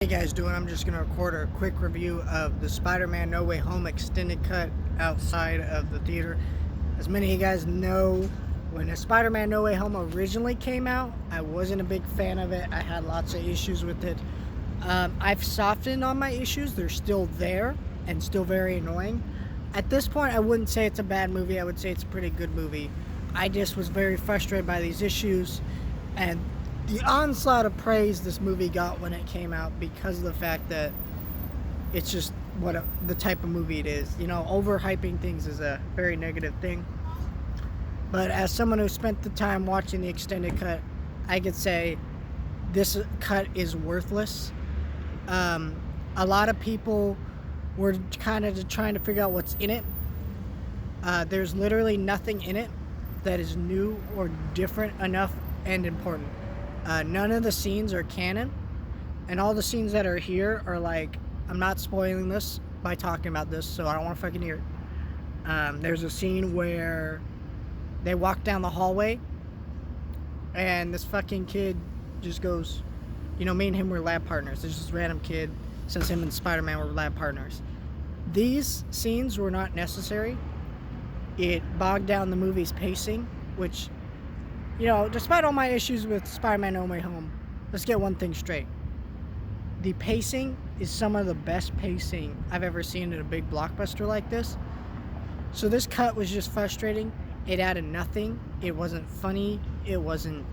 Hey guys, doing? I'm just gonna record a quick review of the Spider-Man No Way Home extended cut outside of the theater. As many of you guys know, when the Spider-Man No Way Home originally came out, I wasn't a big fan of it. I had lots of issues with it. I've softened on my issues. They're still there and still very annoying. At this point, I wouldn't say it's a bad movie. I would say it's a pretty good movie. I just was very frustrated by these issues and the onslaught of praise this movie got when it came out because of the fact that it's just the type of movie it is. You know, overhyping things is a very negative thing. But as someone who spent the time watching the extended cut, I could say this cut is worthless. A lot of people were kind of trying to figure out what's in it. There's literally nothing in it that is new or different enough and important. None of the scenes are canon, and all the scenes that are here are like, I'm not spoiling this by talking about this, so I don't want to fucking hear it. There's a scene where they walk down the hallway, and this fucking kid just goes, you know, me and him were lab partners. There's this random kid says him and Spider-Man were lab partners. These scenes were not necessary. It bogged down the movie's pacing, which, you know, despite all my issues with Spider-Man No Way Home, let's get one thing straight. The pacing is some of the best pacing I've ever seen in a big blockbuster like this. So this cut was just frustrating. It added nothing. It wasn't funny. It wasn't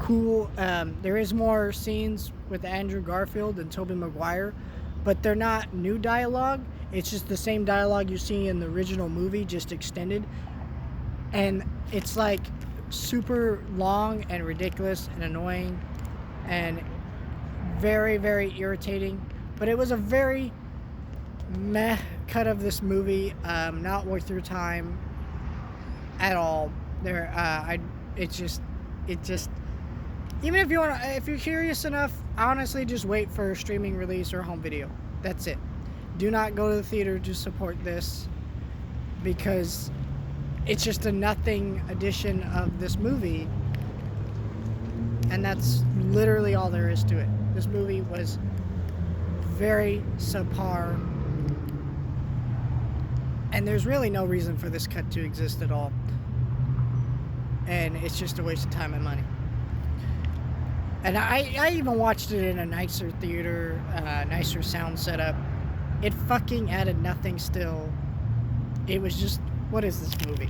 cool. There is more scenes with Andrew Garfield and Tobey Maguire, but they're not new dialogue. It's just the same dialogue you see in the original movie, just extended. And it's like super long and ridiculous and annoying and very, very irritating. But it was a very meh cut of this movie. Not worth your time at all. It just even if you're curious enough, honestly, just wait for a streaming release or home video. That's it. Do not go to the theater to support this, because it's just a nothing edition of this movie, and that's literally all there is to it. This movie was very subpar, and there's really no reason for this cut to exist at all, and it's just a waste of time and money. And I even watched it in a nicer theater, nicer sound setup. It fucking added nothing still. It was just, what is this movie?